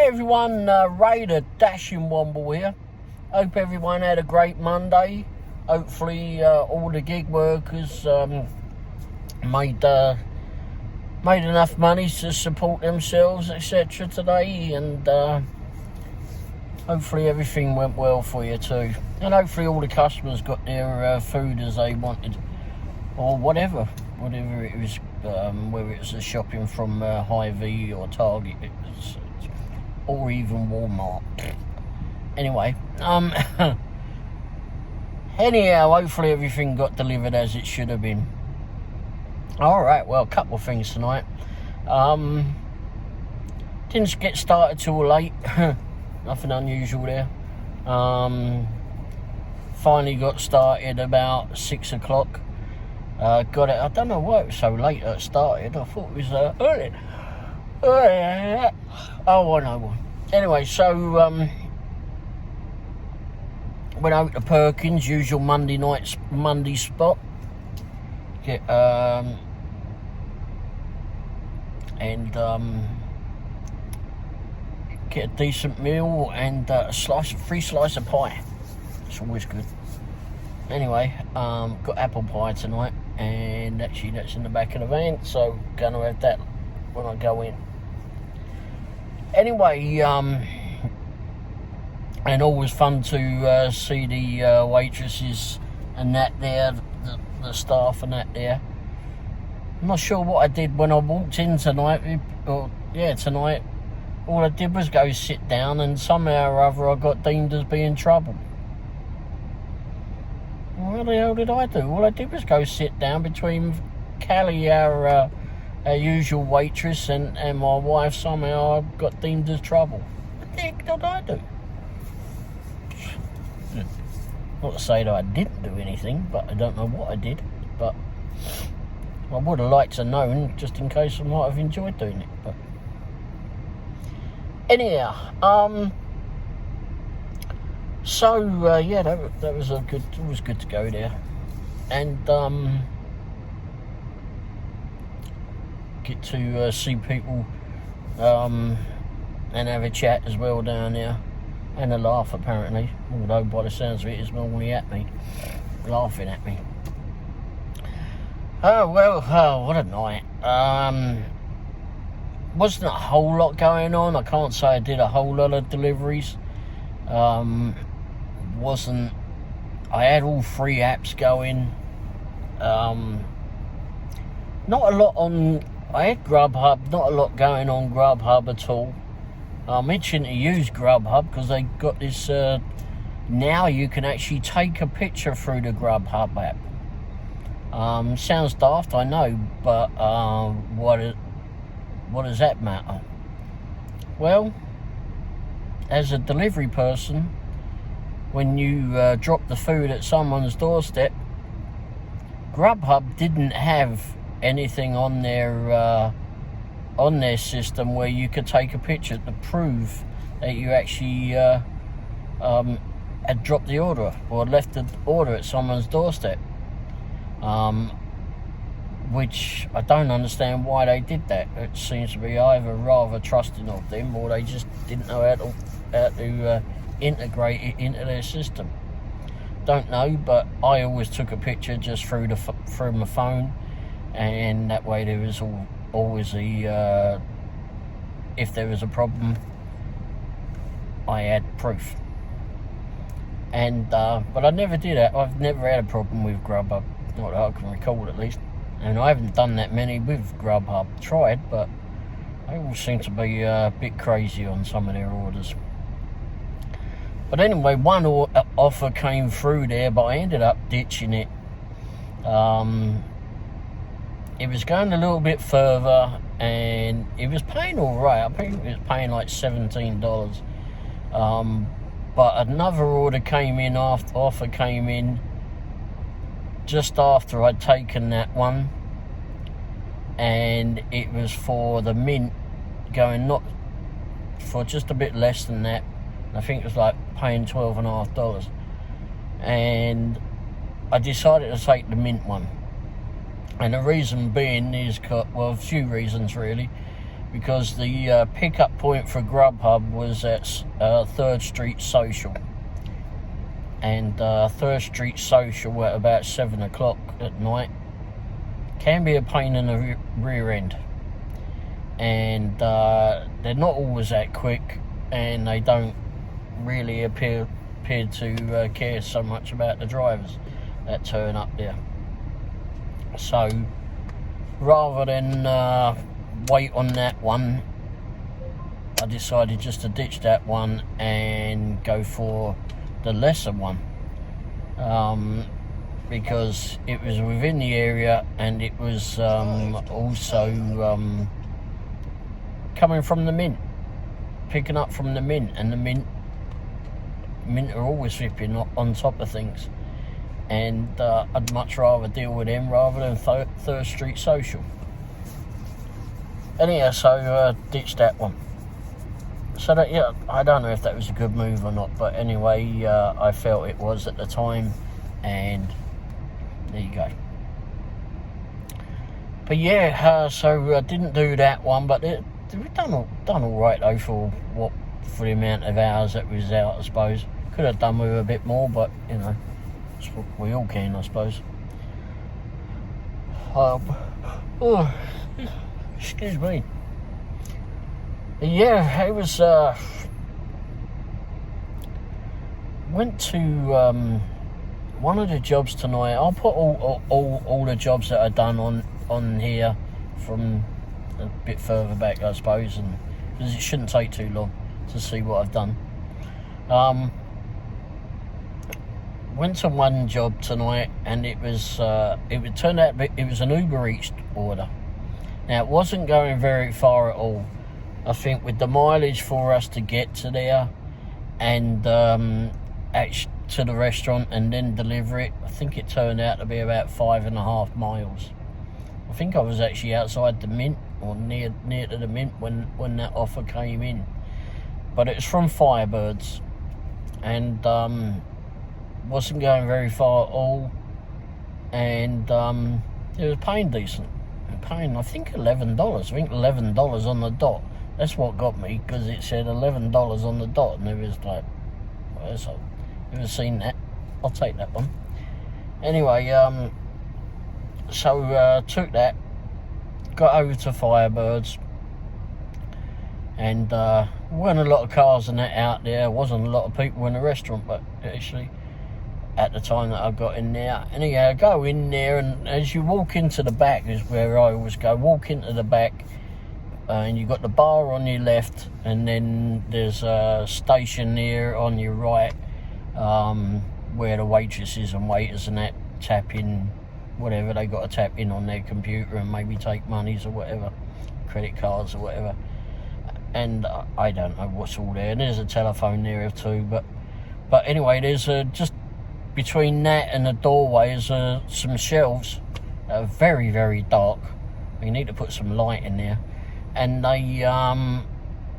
Hey everyone, Ray the Dashing Womble here. Hope everyone had a great Monday. Hopefully all the gig workers made enough money to support themselves, etc. today, and hopefully everything went well for you too. And hopefully all the customers got their food as they wanted, or whatever it was, whether it's a shopping from Hy-Vee or Target, or even Walmart. Anyway, anyhow, hopefully everything got delivered as it should have been. Alright, well, a couple of things tonight. Didn't get started till late. Nothing unusual there. Finally got started about 6 o'clock. Got it. I don't know why it was so late that it started. I thought it was early. Oh, I know. Anyway, so went out to Perkins, usual Monday spot. Get get a decent meal and a free slice of pie. It's always good. Anyway, got apple pie tonight, and actually that's in the back of the van, so gonna have that when I go in. Anyway, and always fun to see the waitresses and that there, the staff and that there. I'm not sure what I did when I walked in tonight. Tonight, all I did was go sit down, and somehow or other I got deemed as being trouble. What the hell did I do? All I did was go sit down between Callie, our usual waitress, and my wife. Somehow I got deemed as trouble. What the heck did I do? Not to say that I didn't do anything, but I don't know what I did. But I would have liked to know, just in case I might have enjoyed doing it. But anyhow, so yeah, that was it was good to go there, and get to see people and have a chat as well down there, and a laugh apparently, although by the sounds of it, it's normally at me, laughing at me. Oh what a night. Wasn't a whole lot going on. I can't say I did a whole lot of deliveries. I had all 3 apps going. Not a lot on. I had Grubhub. Not a lot going on Grubhub at all. I'm itching to use Grubhub because they got this. Now you can actually take a picture through the Grubhub app. Sounds daft, I know, but what does that matter? Well, as a delivery person, when you drop the food at someone's doorstep, Grubhub didn't have anything on their system where you could take a picture to prove that you actually had dropped the order or left the order at someone's doorstep. Which I don't understand why they did that. It seems to be either rather trusting of them, or they just didn't know how to integrate it into their system. Don't know, but I always took a picture just through my phone, and that way there was always if there was a problem, I had proof. And but I never did that. I've never had a problem with Grubhub, not that I can recall at least. And I haven't done that many with Grubhub. Tried, but they all seem to be a bit crazy on some of their orders. But anyway, one offer came through there, but I ended up ditching it. It was going a little bit further, and it was paying all right. I think it was paying like $17. But another offer came in just after I'd taken that one, and it was for the Mint, going not for just a bit less than that. I think it was like paying $12.50, and I decided to take the Mint one. And the reason being is, well, a few reasons really. because the pickup point for Grubhub was at 3rd Street Social. And 3rd Street Social at about 7 o'clock at night can be a pain in the rear end. And they're not always that quick, and they don't really appear to care so much about the drivers that turn up there. So rather than wait on that one, I decided just to ditch that one and go for the lesser one, because it was within the area, and it was also coming from the Mint, picking up from the Mint, and the Mint are always flipping on top of things, and I'd much rather deal with them rather than 3rd Street Social. Anyhow, so ditched that one. So that, yeah, I don't know if that was a good move or not, but anyway, I felt it was at the time, and there you go. But yeah, so I didn't do that one, but we've done all right though for the amount of hours that was out, I suppose. Could have done with a bit more, but you know, that's what we all can, I suppose. Excuse me. Yeah, it was. Went to one of the jobs tonight. I'll put all the jobs that I've done on here from a bit further back, I suppose, and because it shouldn't take too long to see what I've done. Went to one job tonight, and it turned out it was an Uber Eats order. Now, it wasn't going very far at all. I think with the mileage for us to get to there, and to the restaurant and then deliver it, I think it turned out to be about 5.5 miles. I think I was actually outside the Mint, or near to the Mint when that offer came in. But it was from Firebirds, and wasn't going very far at all, and it was paying decent. Paying, I think, $11. I think $11 on the dot. That's what got me, because it said $11 on the dot, and it was like, well, so never seen that. I'll take that one. Anyway, so took that, got over to Firebirds, and weren't a lot of cars and that out there. Wasn't a lot of people in the restaurant, but actually, at the time that I got in there. Anyhow, I go in there, and as you walk into the back is where I always go. Walk into the back, and you've got the bar on your left, and then there's a station there on your right, where the waitresses and waiters and that tap in whatever they got to tap in on their computer and maybe take monies or whatever, credit cards or whatever. And I don't know what's all there. And there's a telephone there too, but anyway, there's just between that and the doorway is some shelves that are very, very dark. You need to put some light in there, and they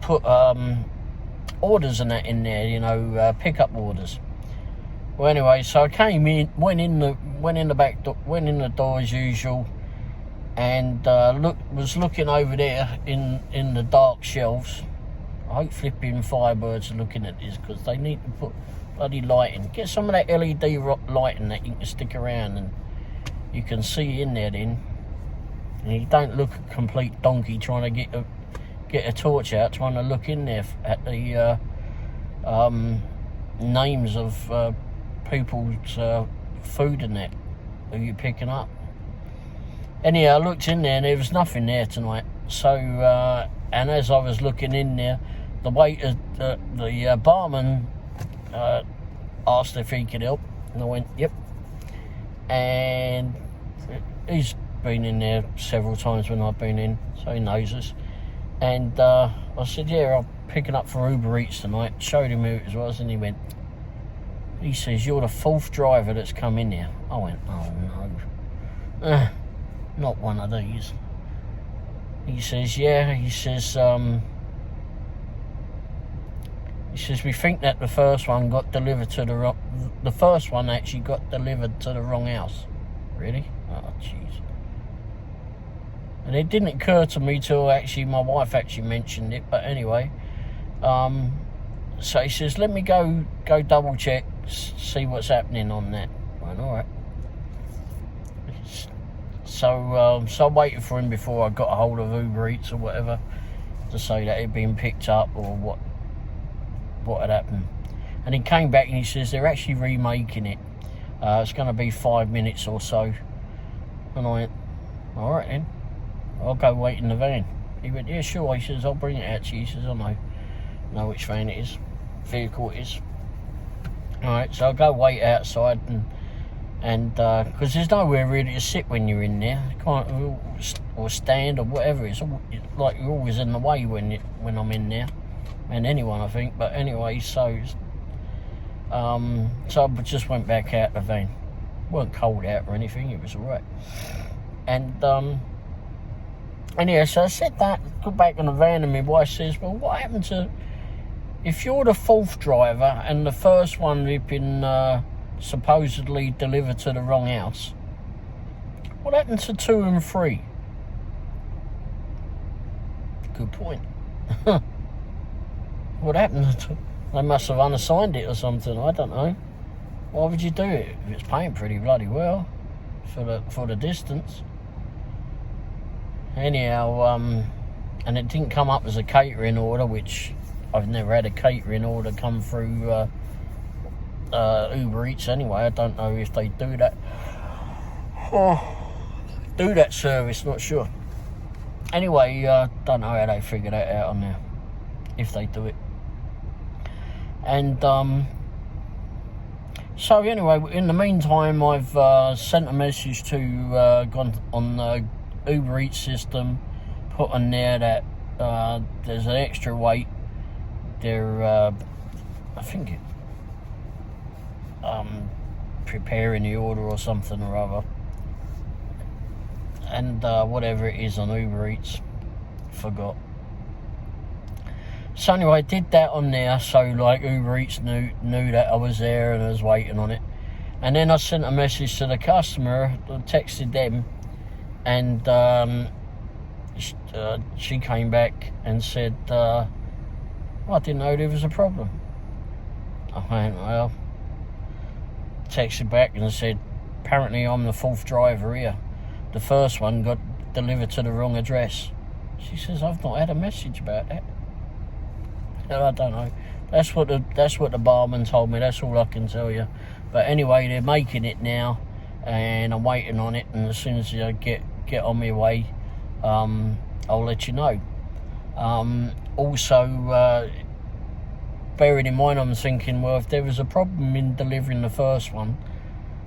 put orders and that in there, you know, pickup orders. Well, anyway, so I came in, went in the back door, went in the door as usual, and was looking over there in the dark shelves. I hope flipping Firebirds are looking at this, because they need to put bloody lighting. Get some of that LED lighting that you can stick around and you can see in there then. And you don't look a complete donkey trying to get a torch out, trying to look in there at the names of people's food and that who you're picking up. Anyhow, I looked in there and there was nothing there tonight. So, and as I was looking in there, the waiter, the barman asked if he could help, and I went, yep. And he's been in there several times when I've been in, so he knows us. And I said, yeah, I'm picking up for Uber Eats tonight. Showed him who it was, and he says, you're the 4th driver that's come in here. I went, oh no, not one of these. He says, yeah, he says, we think that the first one got delivered to the first one actually got delivered to the wrong house. Really? Oh, jeez. And it didn't occur to me till actually my wife actually mentioned it. But anyway, so he says, let me go double check, see what's happening on that. I went, all right. So I waited for him before I got a hold of Uber Eats or whatever to say that it had been picked up or what had happened. And he came back and he says they're actually remaking it. It's going to be 5 minutes or so. And I went, all right then, I'll go wait in the van. He went, yeah, sure. He says, I'll bring it out to you. He says, I know which van it is, vehicle it is. All right, so I'll go wait outside and because there's nowhere really to sit when you're in there. You can't, or stand or whatever. It's like you're always in the way when I'm in there, and anyone, I think. But anyway, so I just went back out the van. It weren't cold out or anything. It was all right. And anyway, so I said that, got back in the van, and my wife says, well, what happened to, if you're the fourth driver and the first one had been supposedly delivered to the wrong house, what happened to 2 and 3? Good point. What happened to, they must have unassigned it or something, I don't know. Why would you do it if it's paying pretty bloody well for the distance? Anyhow, and it didn't come up as a catering order, which I've never had a catering order come through Uber Eats anyway. I don't know if they do that. Do that service, not sure. Anyway, don't know how they figure that out on there, if they do it. And so anyway, in the meantime, I've sent a message to gone on the Uber Eats system, put on there that there's an extra wait. They're I think it preparing the order or something or other, and whatever it is on Uber Eats, forgot. So anyway, I did that on there, so like Uber Eats knew that I was there and I was waiting on it. And then I sent a message to the customer, texted them, and she came back and said, I didn't know there was a problem. I went, well, texted back and said, apparently I'm the fourth driver here. The first one got delivered to the wrong address. She says, I've not had a message about that. And I don't know. That's what the barman told me. That's all I can tell you. But anyway, they're making it now, and I'm waiting on it. And as soon as I get on my way, I'll let you know. Also, bearing in mind, I'm thinking, well, if there was a problem in delivering the first one,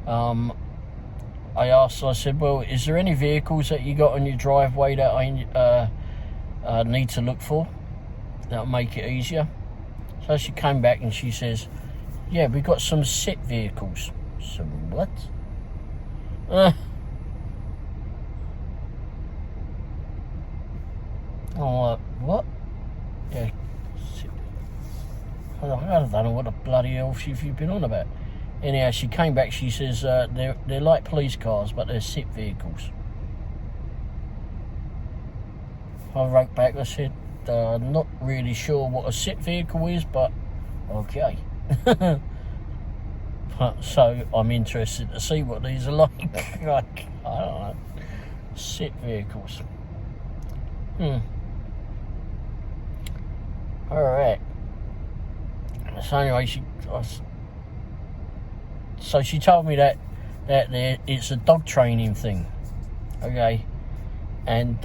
I said, well, is there any vehicles that you got on your driveway that I need to look for? That'll make it easier. So she came back and she says, yeah, we got some sit vehicles. Some what? Oh, what? Yeah. I don't know what the bloody hell you've been on about. Anyhow, she came back, she says, they're like police cars, but they're sit vehicles. I wrote back, I said, not really sure what a sit vehicle is, but okay. So I'm interested to see what these are like. Like, I don't know. Sit vehicles. Alright. So anyway, she told me that it's a dog training thing. Okay. And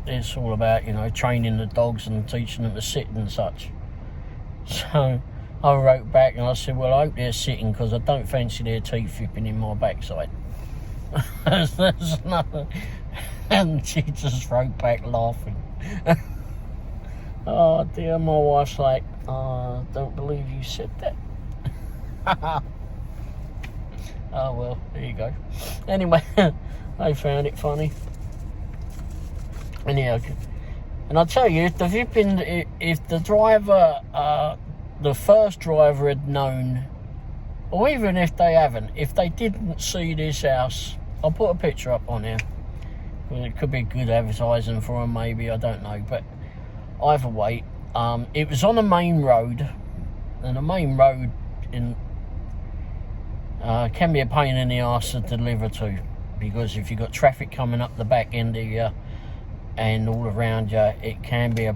it's all about, training the dogs and teaching them to sit and such. So I wrote back and I said, well, I hope they're sitting because I don't fancy their teeth flipping in my backside. There's nothing. And she just wrote back laughing. Oh dear, my wife's like, I don't believe you said that. Oh well, there you go. Anyway, I found it funny. Anyhow, and I'll tell you, if the driver, the first driver had known, or even if they haven't, if they didn't see this house, I'll put a picture up on here, It could be good advertising for them, maybe, I don't know. But either way, it was on a main road, and the main road can be a pain in the arse to deliver to, because if you've got traffic coming up the back end of you and all around you, it can be a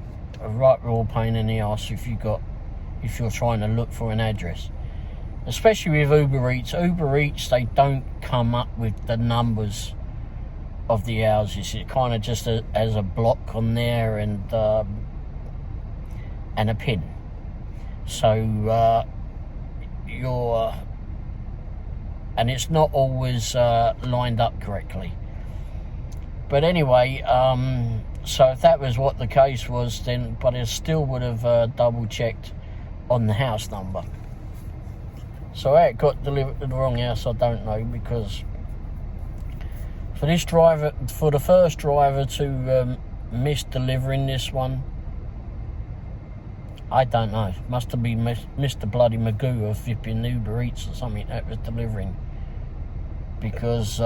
right raw pain in the arse if you're trying to look for an address. Especially with Uber Eats. Uber Eats, they don't come up with the numbers of the houses. It kind of just as a block on there and a pin. So and it's not always lined up correctly. But anyway, so if that was what the case was, then, but it still would have double checked on the house number. So how it got delivered to the wrong house, I don't know, because for the first driver to miss delivering this one, I don't know. Must have been Mr. Bloody Magoo of flipping Uber Eats or something that was delivering, because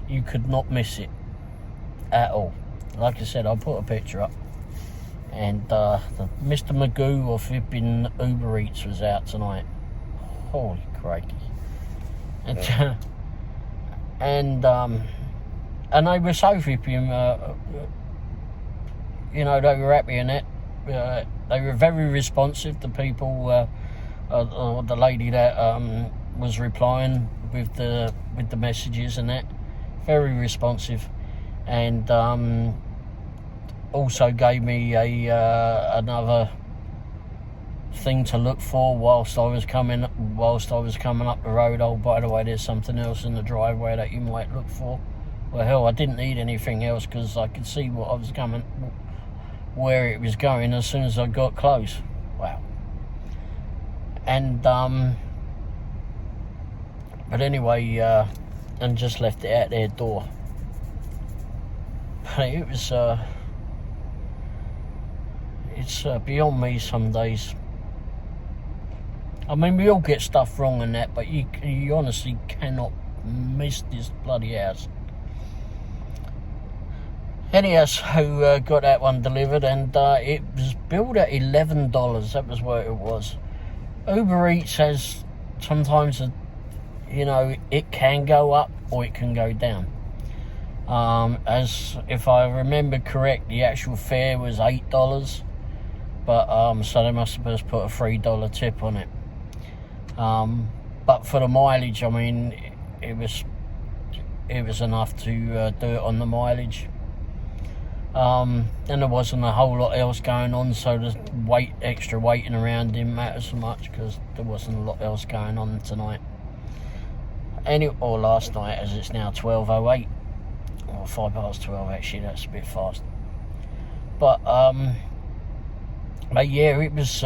you could not miss it at all. Like I said, I'll put a picture up, and Mr. Magoo of flipping Uber Eats was out tonight. Holy crikey. And and they were so flipping, you know, they were happy in it. They were very responsive to people, or the lady that was replying with the messages and that. Very responsive, and also gave me another thing to look for whilst I was coming up the road. Oh, by the way, there's something else in the driveway that you might look for. Well, hell, I didn't need anything else because I could see what I was coming, where it was going as soon as I got close. Wow. And but anyway, and just left it at their door. But it was it's beyond me some days. I mean, we all get stuff wrong and that, but you honestly cannot miss this bloody house. Anyhow, so got that one delivered, and it was billed at $11. That was what it was. Uber Eats has sometimes, you know, it can go up or it can go down. As if I remember correct, the actual fare was $8, but so they must have just put a $3 tip on it. But for the mileage, I mean, it was enough to do it on the mileage. And there wasn't a whole lot else going on, so the extra waiting around didn't matter so much because there wasn't a lot else going on tonight. Or last night, as it's now 12:08, or 12:05 actually. That's a bit fast. But yeah, it was.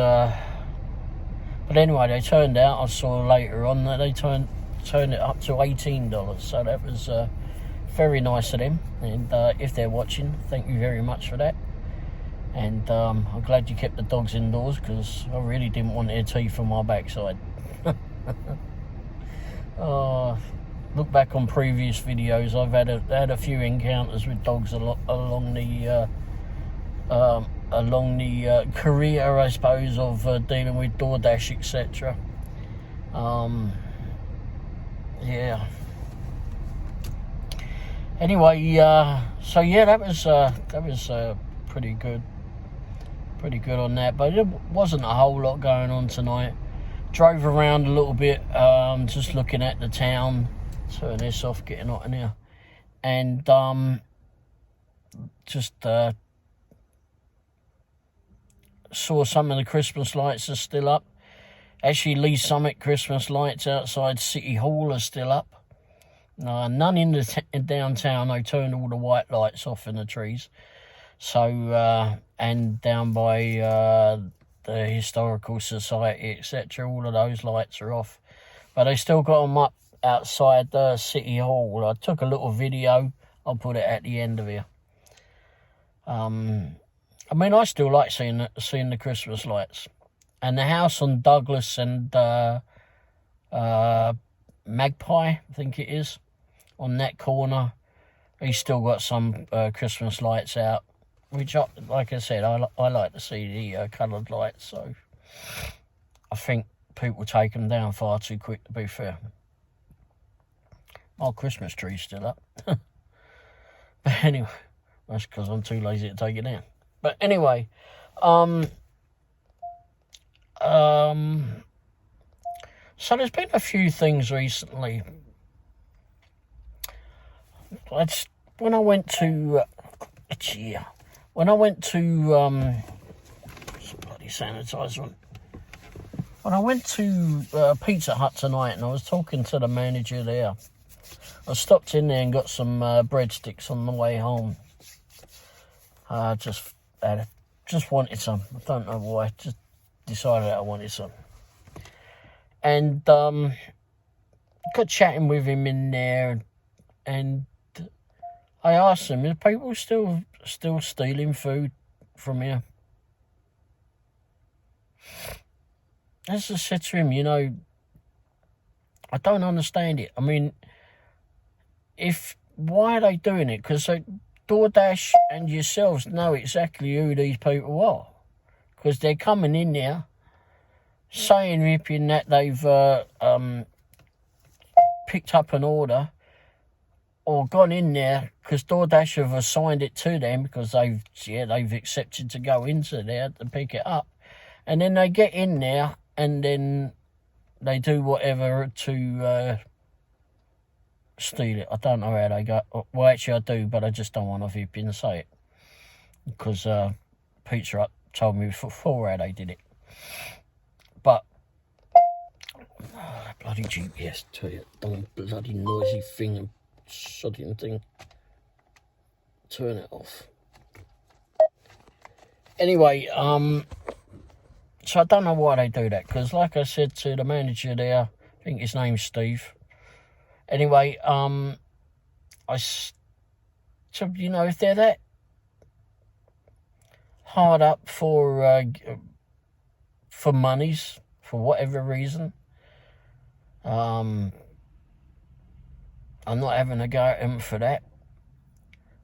But anyway, they turned out. I saw later on that they turned it up to $18. So that was very nice of them. And if they're watching, thank you very much for that. And I'm glad you kept the dogs indoors because I really didn't want their teeth on my backside. Look back on previous videos. I've had a few encounters with dogs along the career, I suppose, of dealing with Doordash, etc. Yeah. Anyway, so yeah, that was pretty good on that. But it wasn't a whole lot going on tonight. Drove around a little bit, just looking at the town. Turn this off, getting hot in here, and just saw some of the Christmas lights are still up. Actually, Lee Summit Christmas lights outside City Hall are still up. None in the downtown. They turned all the white lights off in the trees. So, and down by the Historical Society, etc., all of those lights are off. But they still got them up outside the City Hall. I took a little video. I'll put it at the end of here. I mean, I still like seeing the Christmas lights. And the house on Douglas and Magpie, I think it is, on that corner, he's still got some Christmas lights out, which, like I said, I like to see the coloured lights. So I think people take them down far too quick, to be fair. My Christmas tree's still up. But anyway, that's because I'm too lazy to take it down. But anyway, so there's been a few things recently. When I went to bloody sanitizer on. When I went to Pizza Hut tonight and I was talking to the manager there, I stopped in there and got some breadsticks on the way home. Just wanted some. I don't know why. Just decided I wanted some. And got chatting with him in there, and I asked him, "Are people still stealing food from here?" As I said to him, I don't understand it. I mean, why are they doing it? Because Doordash and yourselves know exactly who these people are. Because they're coming in there saying, ripping that they've picked up an order or gone in there because DoorDash have assigned it to them because they've accepted to go into there to pick it up. And then they get in there and then they do whatever to steal it. I don't know how they go. Well, actually I do, but I just don't want to flip in and say it. Because Pizza Hut told me before how they did it. But, bloody GPS, tell you, dumb bloody noisy thing and sodding thing. Turn it off. Anyway, so I don't know why they do that, because like I said to the manager there, I think his name's Steve. Anyway, so, if they're that hard up for monies, for whatever reason, I'm not having a go at them for that.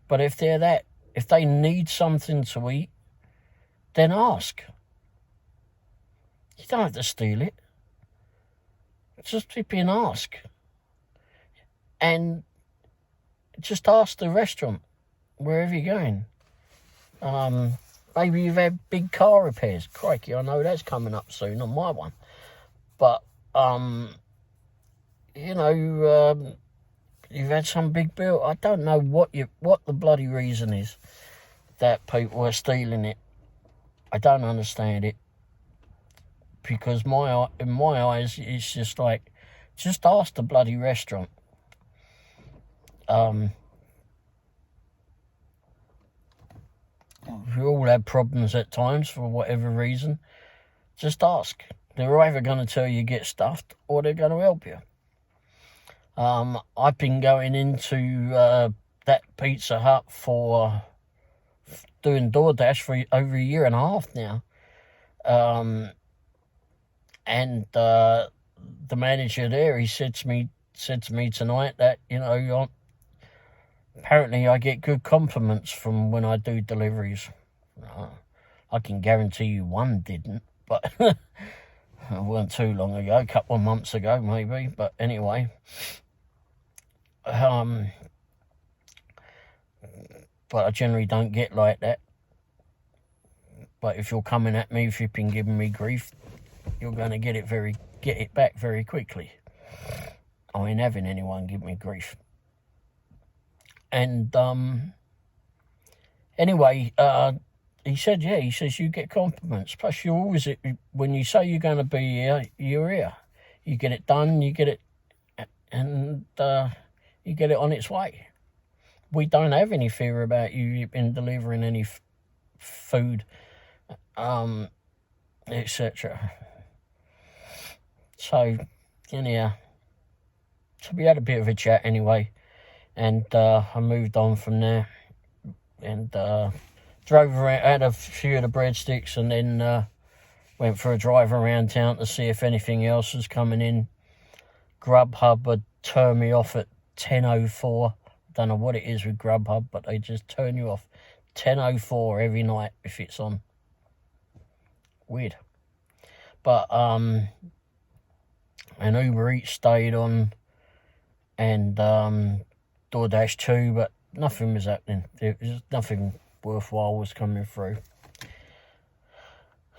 But if they need something to eat, then ask. You don't have to steal it. Just flip in and ask. And just ask the restaurant, wherever you're going. Maybe you've had big car repairs. Crikey, I know that's coming up soon on my one. But, you've had some big bill. I don't know what the bloody reason is that people are stealing it. I don't understand it. Because in my eyes, it's just like, just ask the bloody restaurant. We all have problems at times for whatever reason. Just ask. They're either going to tell you get stuffed or they're going to help you. I've been going into that Pizza Hut for doing DoorDash for over a year and a half now. And the manager there, he said to me tonight that, apparently I get good compliments from when I do deliveries. I can guarantee you one didn't, but it wasn't too long ago, a couple of months ago maybe. But anyway, but I generally don't get like that. But if you're coming at me, if you've been giving me grief, you're going to get it back very quickly. I ain't having anyone give me grief. And anyway, he said, he says you get compliments. Plus, you always, when you say you're going to be here, you're here. You get it done, you get it, and you get it on its way. We don't have any fear about you in delivering any food, etc. So, anyhow, so we had a bit of a chat anyway, and I moved on from there, and drove around, had a few of the breadsticks, and then went for a drive around town to see if anything else was coming in. Grubhub had turned me off at 10:04. Don't know what it is with Grubhub, but they just turn you off 10:04 every night if it's on. Weird. But and Uber Eats stayed on, and Doordash too, but nothing was happening. Nothing worthwhile was coming through.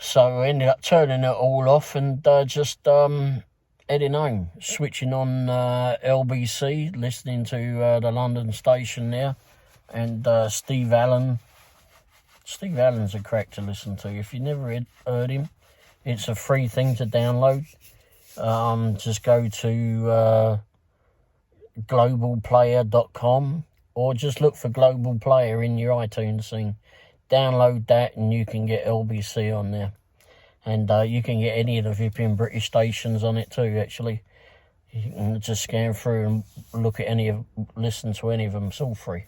So I ended up turning it all off and just heading home, switching on LBC, listening to the London station there, and Steve Allen. Steve Allen's a crack to listen to. If you never heard him, it's a free thing to download. Just go to globalplayer.com, or just look for Global Player in your iTunes thing. Download that and you can get LBC on there. And you can get any of the flipping British stations on it too, actually. You can just scan through and look at listen to any of them. It's all free.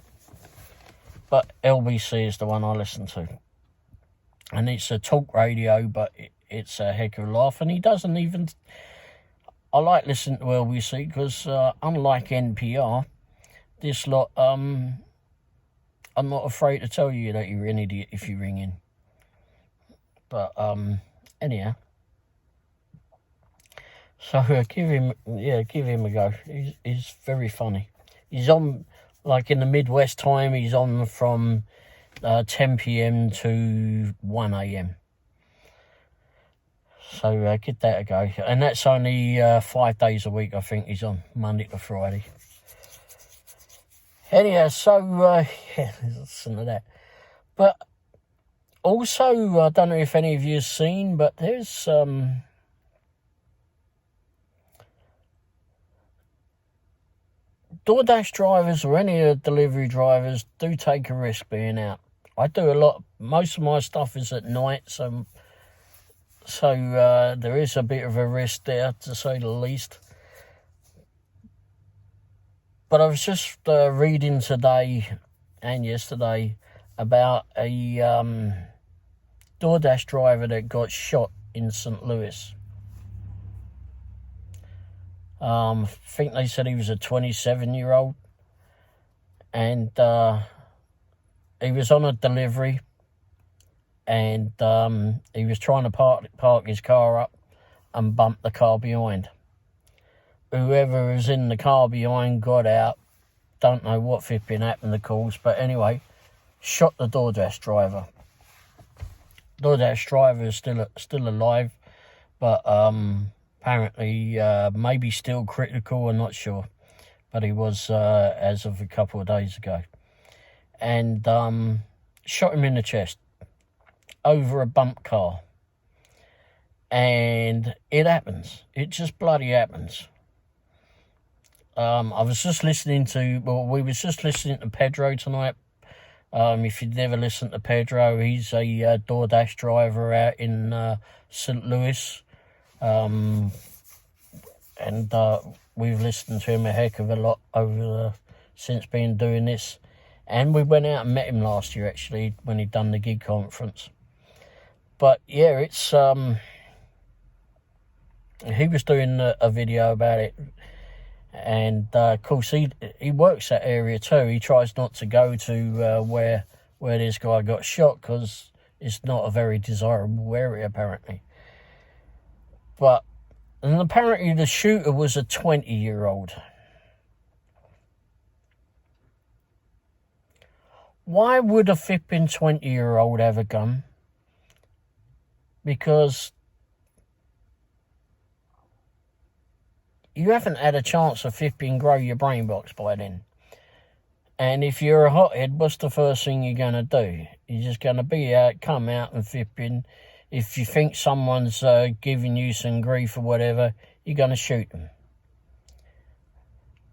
But LBC is the one I listen to. And it's a talk radio, but it's a heck of a laugh. And he doesn't even... I like listening to LBC because unlike NPR, this lot... I'm not afraid to tell you that you're an idiot if you ring in. But, anyhow. So, give him a go. He's very funny. He's on, like in the Midwest time, he's on from 10 p.m. to 1 a.m. So, give that a go. And that's only 5 days a week, I think he's on, Monday to Friday. Anyhow, so, yeah, listen to that. But also, I don't know if any of you have seen, but there's Doordash drivers or any of the delivery drivers do take a risk being out. I do a lot. Most of my stuff is at night, so there is a bit of a risk there, to say the least. But I was just reading today and yesterday about a Doordash driver that got shot in St. Louis. I think they said he was a 27-year-old. And he was on a delivery. And he was trying to park his car up and bump the car behind. Whoever was in the car behind got out. Don't know what flipping happened, of course. But anyway, shot the Doordash driver. Doordash driver is still alive. But apparently maybe still critical, I'm not sure. But he was as of a couple of days ago. And shot him in the chest over a bump car. And it happens. It just bloody happens. I was just listening to, we was just listening to Pedro tonight. If you've never listened to Pedro, he's a Doordash driver out in St. Louis. And we've listened to him a heck of a lot since been doing this. And we went out and met him last year, actually, when he'd done the gig conference. But yeah, it's he was doing a video about it. And of course he works that area too. He tries not to go to where this guy got shot because it's not a very desirable area apparently. And apparently the shooter was a 20-year-old. Why would a flipping 20-year-old have a gun? Because you haven't had a chance to flipping grow your brain box by then. And if you're a hothead, what's the first thing you're going to do? You're just going to be out, come out and flipping. If you think someone's giving you some grief or whatever, you're going to shoot them.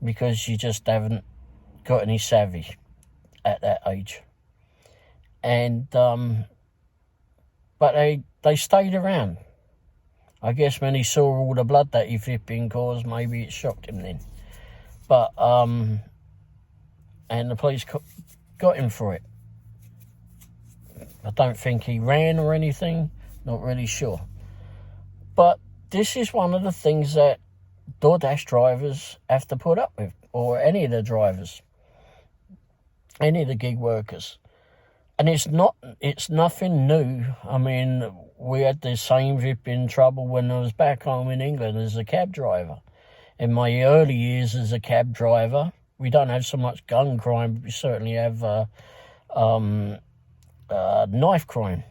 Because you just haven't got any savvy at that age. And, but they stayed around. I guess when he saw all the blood that he flipping caused, maybe it shocked him then. But, and the police got him for it. I don't think he ran or anything, not really sure. But this is one of the things that Doordash drivers have to put up with, or any of the drivers. any of the gig workers. And it's nothing new. I mean, we had the same in trouble when I was back home in England as a cab driver. In my early years as a cab driver, we don't have so much gun crime, but we certainly have knife crime.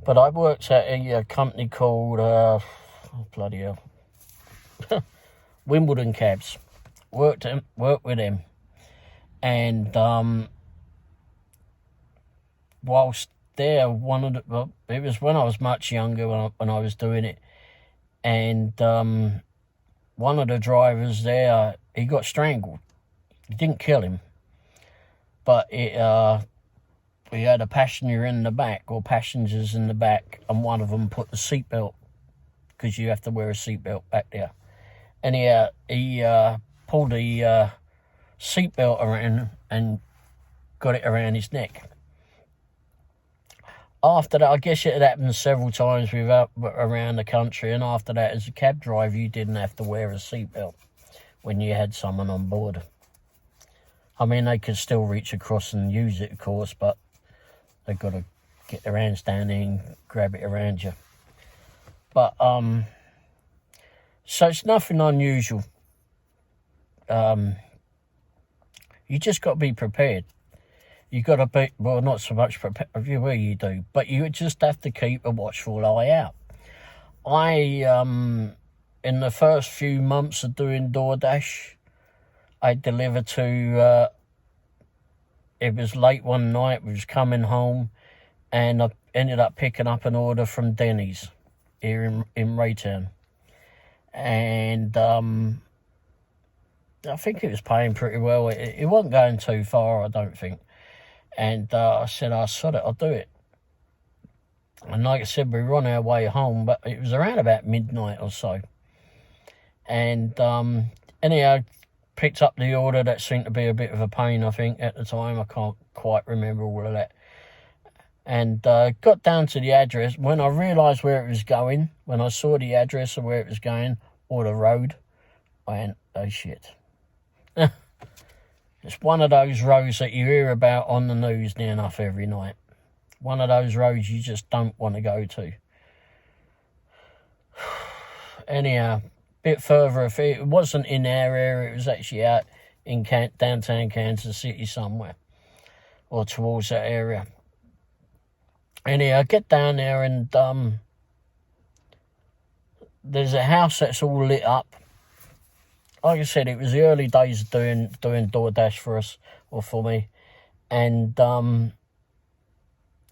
But I worked at a company called, bloody hell, Wimbledon Cabs. Worked with them. And whilst there, it was when I was much younger when I was doing it. And one of the drivers there, he got strangled. He didn't kill him, but we had a passenger in the back, or passengers in the back, and one of them put the seatbelt, because you have to wear a seatbelt back there. And he pulled the seatbelt around and got it around his neck. After that, I guess it had happened several times around the country, and after that, as a cab driver, you didn't have to wear a seatbelt when you had someone on board. I mean, they could still reach across and use it, of course, but they've got to get their hands down there and grab it around you. But, so it's nothing unusual. You just got to be prepared. You got to be, well, not so much prepared, you do, but you just have to keep a watchful eye out. In the first few months of doing Doordash, I delivered to, it was late one night, we was coming home, and I ended up picking up an order from Denny's here in Raytown. And I think it was paying pretty well. It wasn't going too far, I don't think. And I said, sod it, I'll do it. And like I said, we were on our way home, but it was around about midnight or so. And anyhow, picked up the order. That seemed to be a bit of a pain, I think, at the time. I can't quite remember all of that. And got down to the address. When I realised where it was going, when I saw the address of where it was going, or the road, I went, oh shit. It's one of those roads that you hear about on the news near enough every night. One of those roads you just don't want to go to. Anyhow, a bit further afield. It wasn't in our area. It was actually out in downtown Kansas City somewhere, or towards that area. Anyhow, I get down there and there's a house that's all lit up. Like I said, it was the early days of doing Doordash for us, or for me. And the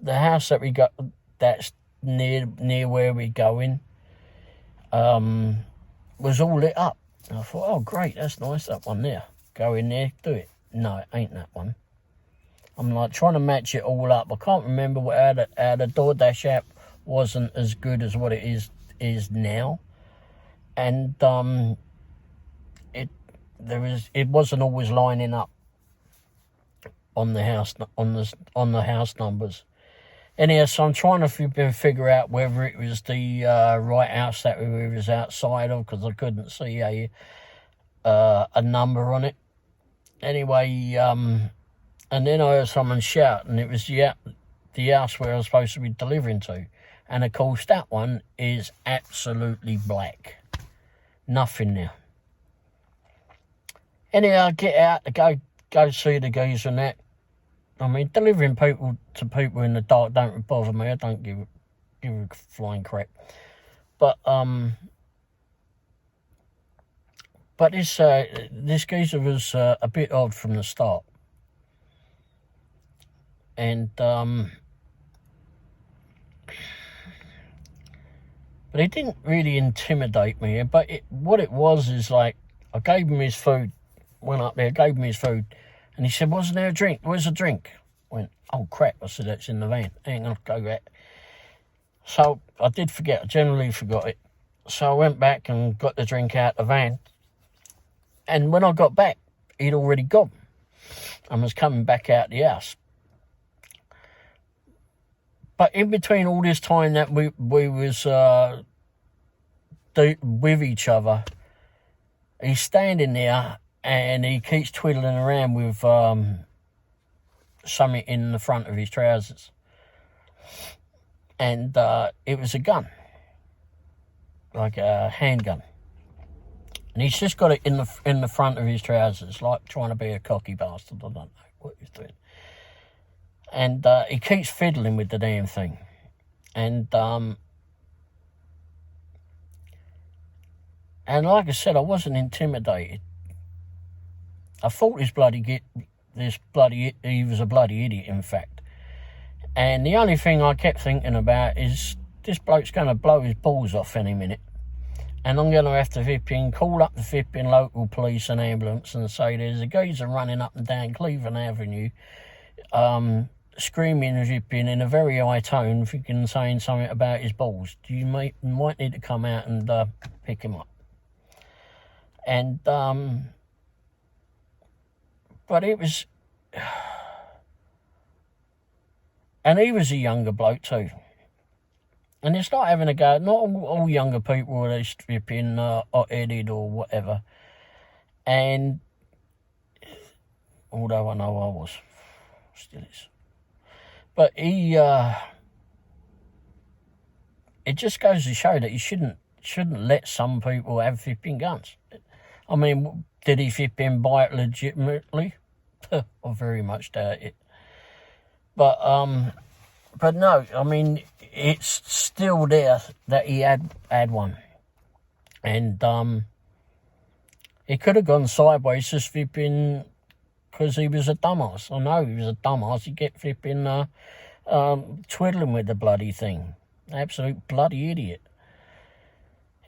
house that we got, that's near where we're going, was all lit up. And I thought, oh great, that's nice, that one there. Go in there, do it. No, it ain't that one. I'm like trying to match it all up. I can't remember how the Doordash app wasn't as good as what it is now. And it wasn't always lining up on the house numbers. Anyhow, so I'm trying to figure out whether it was the right house that we was outside of, because I couldn't see a number on it. Anyway, and then I heard someone shout, and it was the house where I was supposed to be delivering to. And of course, that one is absolutely black. Nothing there. Anyhow, I get out to go see the geezer and that. I mean, delivering people to people in the dark don't bother me. I don't give a flying crap. But this geezer was a bit odd from the start. And but he didn't really intimidate me. But what it was is like, I gave him his food. Went up there, gave him his food, and he said, wasn't there a drink? Where's a drink? I went, oh crap. I said, that's in the van. I ain't gonna go back. So I did forget. I generally forgot it. So I went back and got the drink out the van. And when I got back, he'd already gone and was coming back out the house. But in between all this time that we was with each other, he's standing there, and he keeps twiddling around with something in the front of his trousers, and it was a gun, like a handgun, and he's just got it in the front of his trousers, like trying to be a cocky bastard. I don't know what he's doing, and he keeps fiddling with the damn thing, and like I said, I wasn't intimidated. I thought he was a bloody idiot, in fact. And the only thing I kept thinking about is this bloke's going to blow his balls off any minute. And I'm going to have to call up the local police and ambulance and say there's a geezer running up and down Cleveland Avenue, screaming in a very high tone, saying something about his balls. You might need to come out and pick him up. And but it was, and he was a younger bloke too. And it's not having a go. Not all younger people are stripping hot-headed or whatever. And although I know I was, still is. But he, it just goes to show that you shouldn't let some people have flipping guns. I mean, did he buy it legitimately? I very much doubt it. But no, I mean, it's still there that he had one. And it could have gone sideways just because he was a dumbass. I know he was a dumbass. He kept twiddling with the bloody thing. Absolute bloody idiot.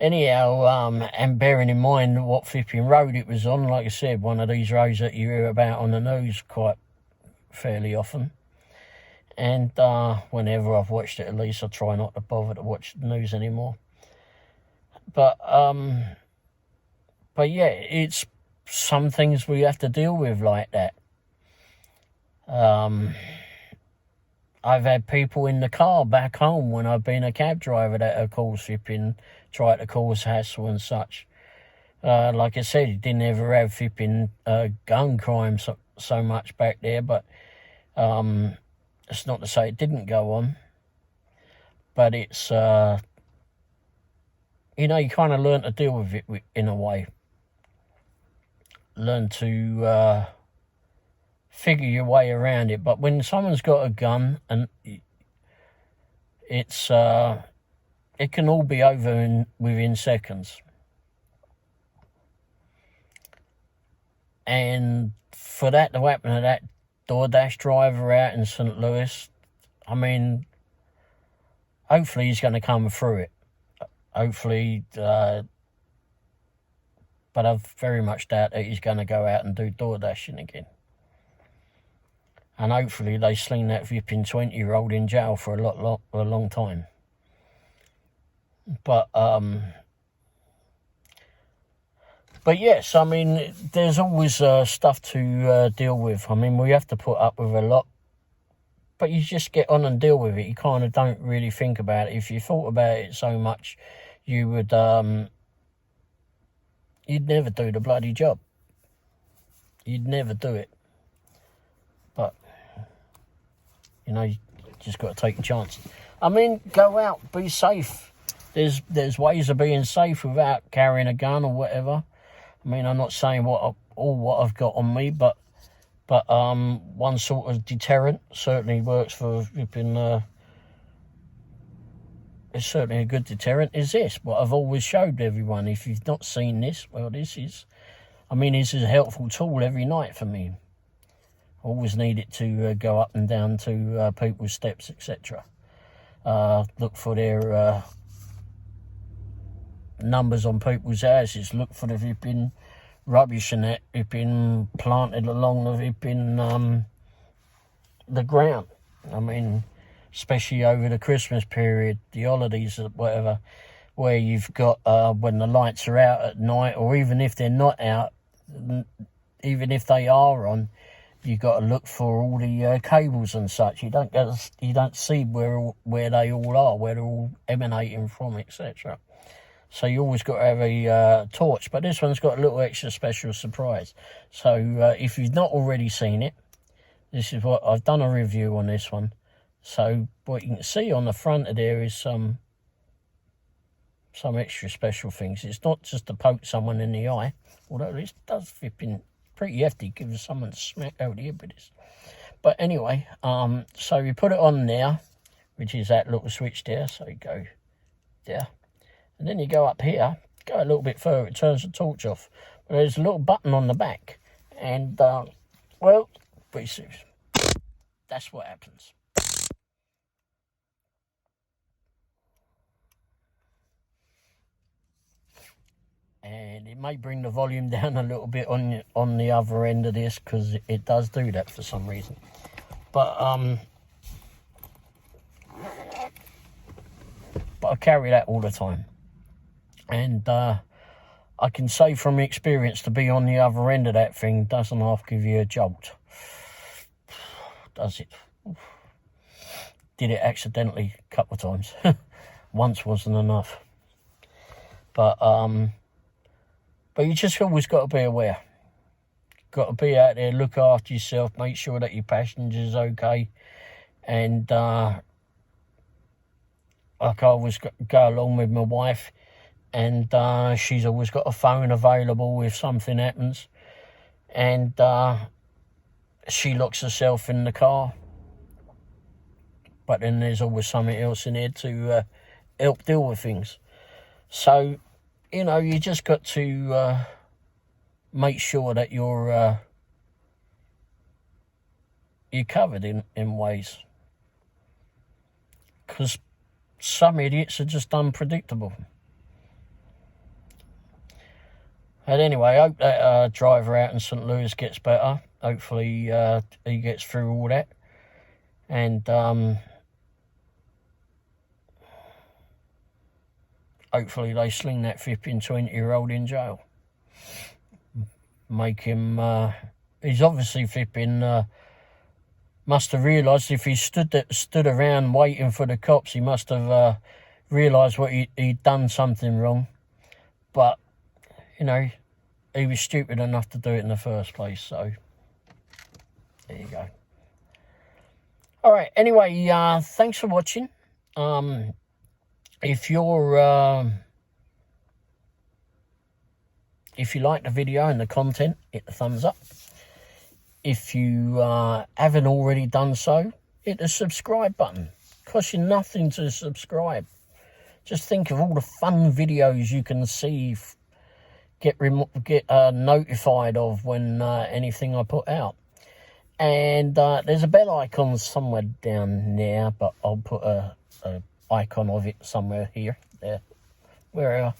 Anyhow, and bearing in mind what flipping road it was on, like I said, one of these roads that you hear about on the news quite fairly often. And whenever I've watched it, at least I try not to bother to watch the news anymore. But yeah, it's some things we have to deal with like that. I've had people in the car back home when I've been a cab driver that have tried to cause hassle and such. Like I said, it didn't ever have gun crime so much back there, but it's not to say it didn't go on. But it's, you kind of learn to deal with it in a way. Learn to figure your way around it. But when someone's got a gun, and it can all be over within seconds. And for that to happen to that Doordash driver out in St. Louis, I mean, hopefully he's going to come through it. Hopefully, but I very much doubt that he's going to go out and do Doordashing again. And hopefully they sling that 20-year-old in jail for a long time. But yes, I mean, there's always stuff to deal with. I mean, we have to put up with a lot, but you just get on and deal with it. You kind of don't really think about it. If you thought about it so much, you would you'd never do the bloody job. You'd never do it. But you just got to take a chance. I mean, go out, be safe. There's ways of being safe without carrying a gun or whatever. I mean, I'm not saying what I've got on me, but one sort of deterrent certainly works for flipping. It's certainly a good deterrent. Is this what I've always showed everyone? If you've not seen this, well, this is a helpful tool every night for me. I always need it to go up and down to people's steps, etc. Look for their numbers on people's houses. Look for the flipping rubbish and that flipping planted along the flipping the ground. I mean, especially over the Christmas period, the holidays or whatever, where you've got when the lights are out at night, or even if they're not out, even if they are on, you've got to look for all the cables and such. You don't see where they all are, where they're all emanating from, etc. So you always got to have a torch. But this one's got a little extra special surprise. So if you've not already seen it, this is what I've done a review on this one. So what you can see on the front of there is some extra special things. It's not just to poke someone in the eye, although this does flip in pretty hefty, give someone a smack over the head with this. But anyway, so you put it on there, which is that little switch there. So you go there, and then you go up here, go a little bit further, it turns the torch off. But there's a little button on the back, and well, pretty serious. That's what happens. And it may bring the volume down a little bit on the other end of this, because it does do that for some reason. But I carry that all the time, and I can say from experience, to be on the other end of that thing doesn't half give you a jolt, does it? Did it accidentally a couple of times. Once wasn't enough. But you just always got to be aware. Got to be out there, look after yourself, make sure that your passenger's okay. And like I always go along with my wife, and she's always got a phone available if something happens. And she locks herself in the car. But then there's always something else in there to help deal with things. So, you know, you just got to make sure that you're covered in ways. Because some idiots are just unpredictable. But anyway, I hope that driver out in St. Louis gets better. Hopefully he gets through all that. And hopefully they sling that flipping 20-year-old in jail. Make him, he's obviously flipping, must have realised if he stood around waiting for the cops, he must have realised what he'd done something wrong. But, you know, he was stupid enough to do it in the first place, so there you go. All right, anyway, thanks for watching. If you like the video and the content, hit the thumbs up. If you haven't already done so, hit the subscribe button. Costs you nothing to subscribe. Just think of all the fun videos you can see, get notified of when anything I put out. And there's a bell icon somewhere down there, but I'll put a icon of it somewhere here, there, wherever.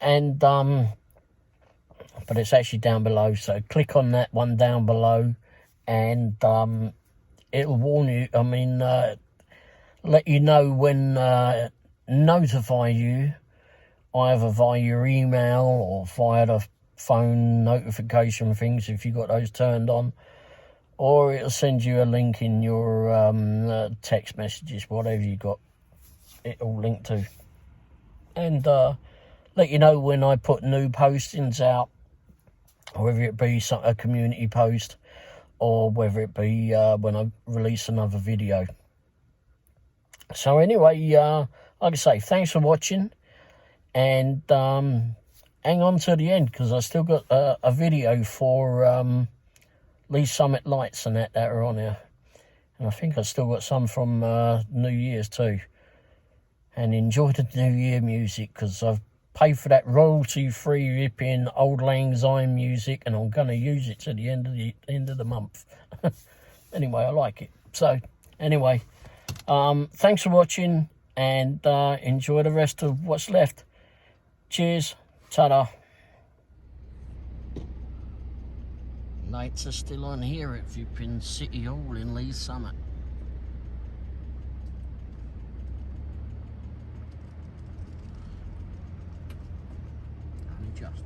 And but it's actually down below, so click on that one down below, and it'll warn you, let you know when, notify you either via your email or via the phone notification things if you got those turned on, or it'll send you a link in your text messages, whatever you got it all linked to, and let you know when I put new postings out, whether it be a community post or whether it be when I release another video. So anyway, like I say, thanks for watching, and hang on to the end, because I still got a video for Lee Summit lights and that are on here, and I think I still got some from New Year's too. And enjoy the New Year music, because I've paid for that royalty-free ripping Old Lang Syne music, and I'm going to use it to the end of the month. Anyway, I like it. So anyway, thanks for watching, and enjoy the rest of what's left. Cheers. Ta-da. Lights are still on here at flipping City Hall in Lee Summit. Just